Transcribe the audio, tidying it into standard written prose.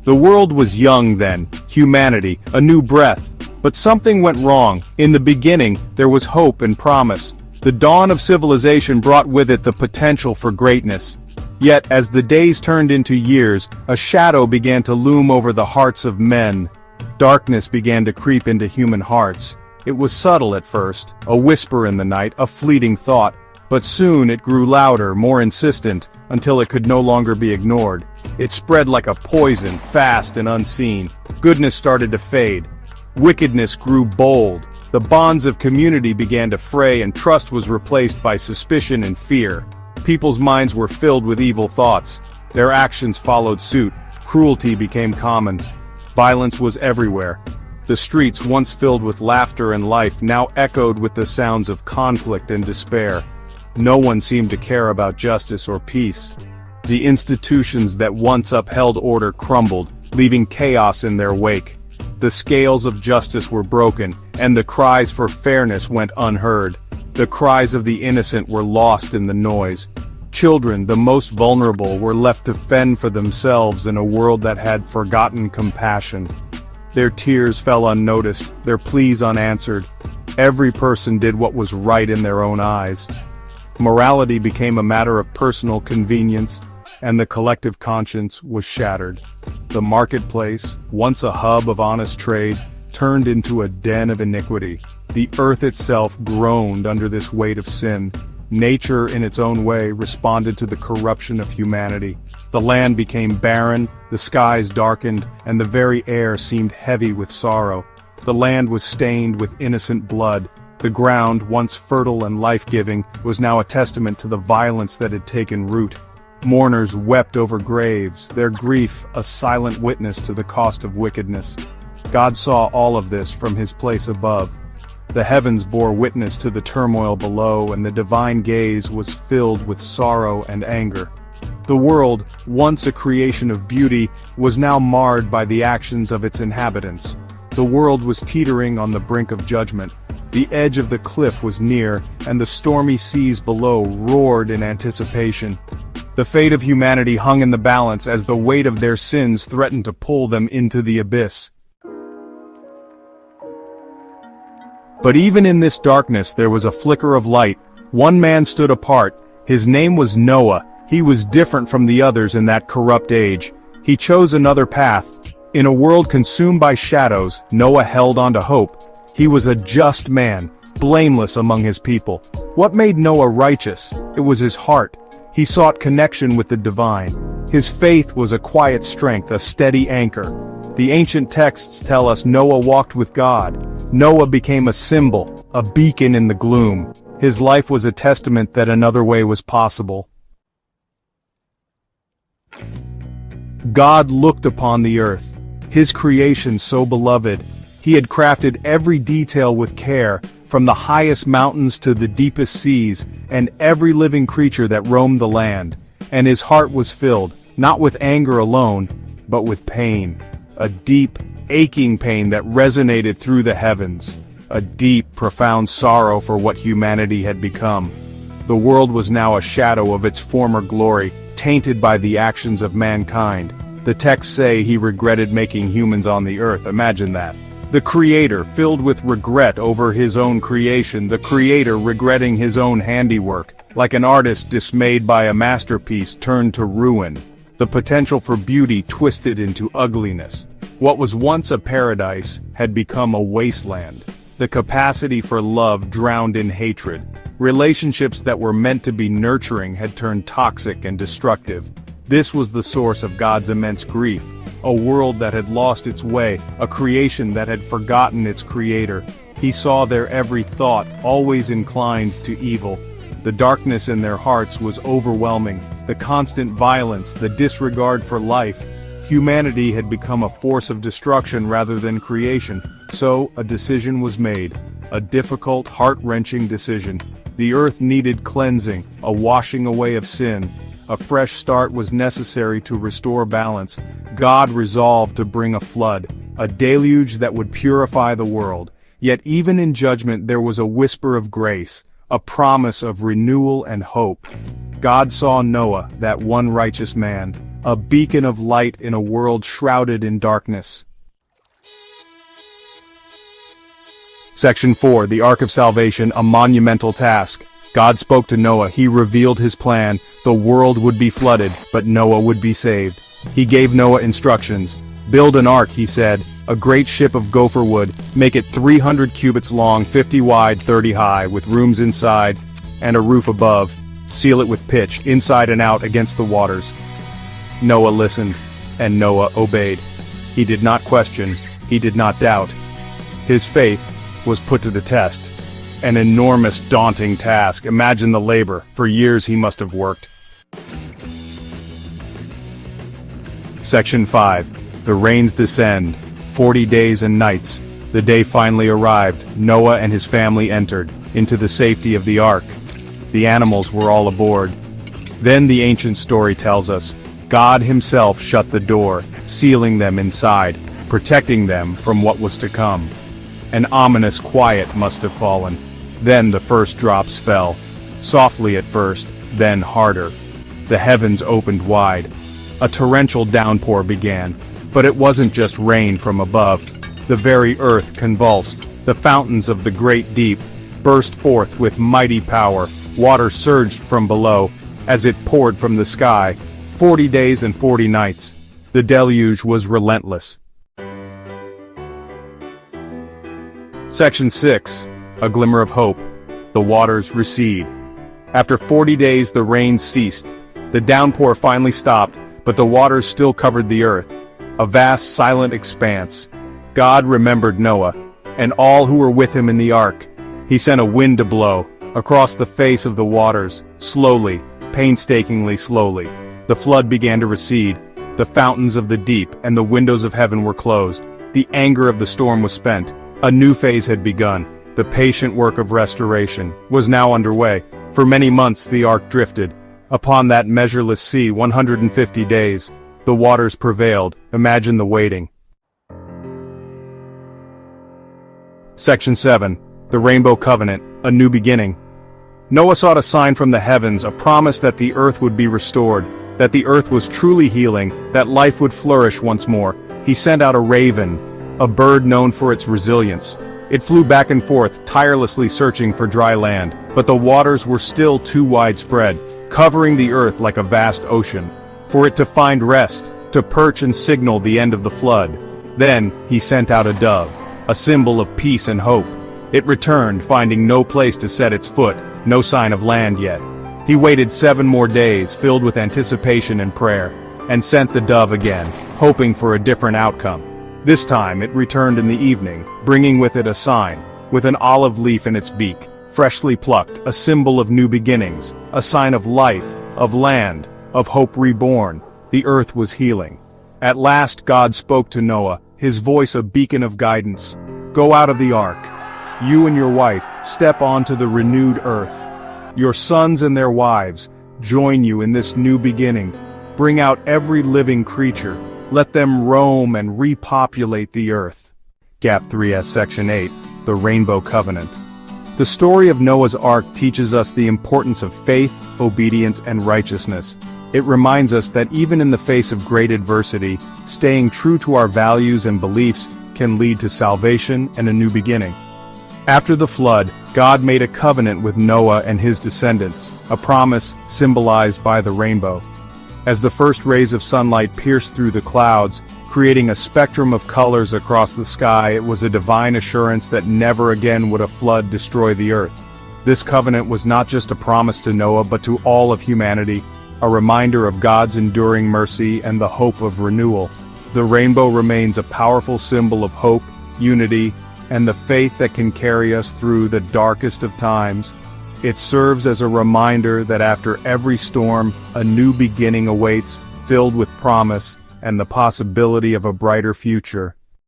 The world was young then, humanity, a new breath. But something went wrong. In the beginning, there was hope and promise. The dawn of civilization brought with it the potential for greatness. Yet, as the days turned into years, a shadow began to loom over the hearts of men. Darkness began to creep into human hearts. It was subtle at first, a whisper in the night, a fleeting thought. But soon it grew louder, more insistent, until it could no longer be ignored. It spread like a poison, fast and unseen. Goodness started to fade. Wickedness grew bold. The bonds of community began to fray, and trust was replaced by suspicion and fear. People's minds were filled with evil thoughts. Their actions followed suit. Cruelty became common. Violence was everywhere. The streets, once filled with laughter and life, now echoed with the sounds of conflict and despair. No one seemed to care about justice or peace. The institutions that once upheld order crumbled, leaving chaos in their wake. The scales of justice were broken, and the cries for fairness went unheard. The cries of the innocent were lost in the noise. Children, the most vulnerable, were left to fend for themselves in a world that had forgotten compassion. Their tears fell unnoticed, their pleas unanswered. Every person did what was right in their own eyes. Morality became a matter of personal convenience, and the collective conscience was shattered. The marketplace, once a hub of honest trade, turned into a den of iniquity. The earth itself groaned under this weight of sin. Nature, in its own way, responded to the corruption of humanity. The land became barren, the skies darkened, and the very air seemed heavy with sorrow. The land was stained with innocent blood. The ground, once fertile and life-giving, was now a testament to the violence that had taken root. Mourners wept over graves, their grief a silent witness to the cost of wickedness. God saw all of this from his place above. The heavens bore witness to the turmoil below, and the divine gaze was filled with sorrow and anger. The world, once a creation of beauty, was now marred by the actions of its inhabitants. The world was teetering on the brink of judgment. The edge of the cliff was near, and the stormy seas below roared in anticipation. The fate of humanity hung in the balance as the weight of their sins threatened to pull them into the abyss. But even in this darkness there was a flicker of light. One man stood apart. His name was Noah. He was different from the others in that corrupt age. He chose another path. In a world consumed by shadows, Noah held on to hope. He was a just man, blameless among his people. What made Noah righteous? It was his heart. He sought connection with the divine. His faith was a quiet strength, a steady anchor. The ancient texts tell us Noah walked with God. Noah became a symbol, a beacon in the gloom. His life was a testament that another way was possible. God looked upon the earth, his creation so beloved. He had crafted every detail with care, from the highest mountains to the deepest seas, and every living creature that roamed the land. And his heart was filled, not with anger alone, but with pain. A deep, aching pain that resonated through the heavens. A deep, profound sorrow for what humanity had become. The world was now a shadow of its former glory, tainted by the actions of mankind. The texts say he regretted making humans on the earth. Imagine that. The Creator, filled with regret over his own creation, the Creator regretting his own handiwork, like an artist dismayed by a masterpiece turned to ruin. The potential for beauty twisted into ugliness. What was once a paradise had become a wasteland. The capacity for love drowned in hatred. Relationships that were meant to be nurturing had turned toxic and destructive. This was the source of God's immense grief. A world that had lost its way, a creation that had forgotten its creator. He saw their every thought, always inclined to evil. The darkness in their hearts was overwhelming, the constant violence, the disregard for life. Humanity had become a force of destruction rather than creation, so a decision was made. A difficult, heart-wrenching decision. The earth needed cleansing, a washing away of sin. A fresh start was necessary to restore balance. God resolved to bring a flood, a deluge that would purify the world. Yet even in judgment there was a whisper of grace, a promise of renewal and hope. God saw Noah, that one righteous man, a beacon of light in a world shrouded in darkness. Section 4, the Ark of Salvation, a monumental task. God spoke to Noah, he revealed his plan, the world would be flooded, but Noah would be saved. He gave Noah instructions. Build an ark, he said, a great ship of gopher wood, make it 300 cubits long, 50 wide, 30 high, with rooms inside, and a roof above. Seal it with pitch, inside and out against the waters. Noah listened, and Noah obeyed. He did not question, he did not doubt. His faith was put to the test. An enormous, daunting task. Imagine the labor. For years he must have worked. Section 5. The rains descend. 40 days and nights. The day finally arrived. Noah and his family entered into the safety of the ark. The animals were all aboard. Then the ancient story tells us, God himself shut the door, sealing them inside, protecting them from what was to come. An ominous quiet must have fallen. Then the first drops fell. Softly at first, then harder. The heavens opened wide. A torrential downpour began. But it wasn't just rain from above. The very earth convulsed. The fountains of the great deep burst forth with mighty power. Water surged from below, as it poured from the sky. 40 days and 40 nights. The deluge was relentless. Section 6. A glimmer of hope. The waters recede. After 40 days the rain ceased. The downpour finally stopped, but the waters still covered the earth. A vast silent expanse. God remembered Noah, and all who were with him in the ark. He sent a wind to blow, across the face of the waters, slowly, painstakingly slowly. The flood began to recede. The fountains of the deep and the windows of heaven were closed. The anger of the storm was spent. A new phase had begun. The patient work of restoration was now underway. For many months the ark drifted. Upon that measureless sea, 150 days. The waters prevailed. Imagine the waiting. Section 7. The Rainbow Covenant, a new beginning. Noah sought a sign from the heavens, a promise that the earth would be restored, that the earth was truly healing, that life would flourish once more. He sent out a raven, a bird known for its resilience. It flew back and forth, tirelessly searching for dry land, but the waters were still too widespread, covering the earth like a vast ocean, for it to find rest, to perch and signal the end of the flood. Then, he sent out a dove, a symbol of peace and hope. It returned, finding no place to set its foot, no sign of land yet. He waited 7 more days, filled with anticipation and prayer, and sent the dove again, hoping for a different outcome. This time it returned in the evening, bringing with it a sign, with an olive leaf in its beak, freshly plucked, a symbol of new beginnings, a sign of life, of land, of hope reborn. The earth was healing. At last God spoke to Noah, his voice a beacon of guidance. Go out of the ark. You and your wife, step onto the renewed earth. Your sons and their wives, join you in this new beginning. Bring out every living creature. Let them roam and repopulate the earth. Gap 3S Section 8, The Rainbow Covenant. The story of Noah's Ark teaches us the importance of faith, obedience, and righteousness. It reminds us that even in the face of great adversity, staying true to our values and beliefs can lead to salvation and a new beginning. After the flood, God made a covenant with Noah and his descendants, a promise symbolized by the rainbow. As the first rays of sunlight pierced through the clouds, creating a spectrum of colors across the sky, it was a divine assurance that never again would a flood destroy the earth. This covenant was not just a promise to Noah but to all of humanity, a reminder of God's enduring mercy and the hope of renewal. The rainbow remains a powerful symbol of hope, unity, and the faith that can carry us through the darkest of times. It serves as a reminder that after every storm, a new beginning awaits, filled with promise and the possibility of a brighter future.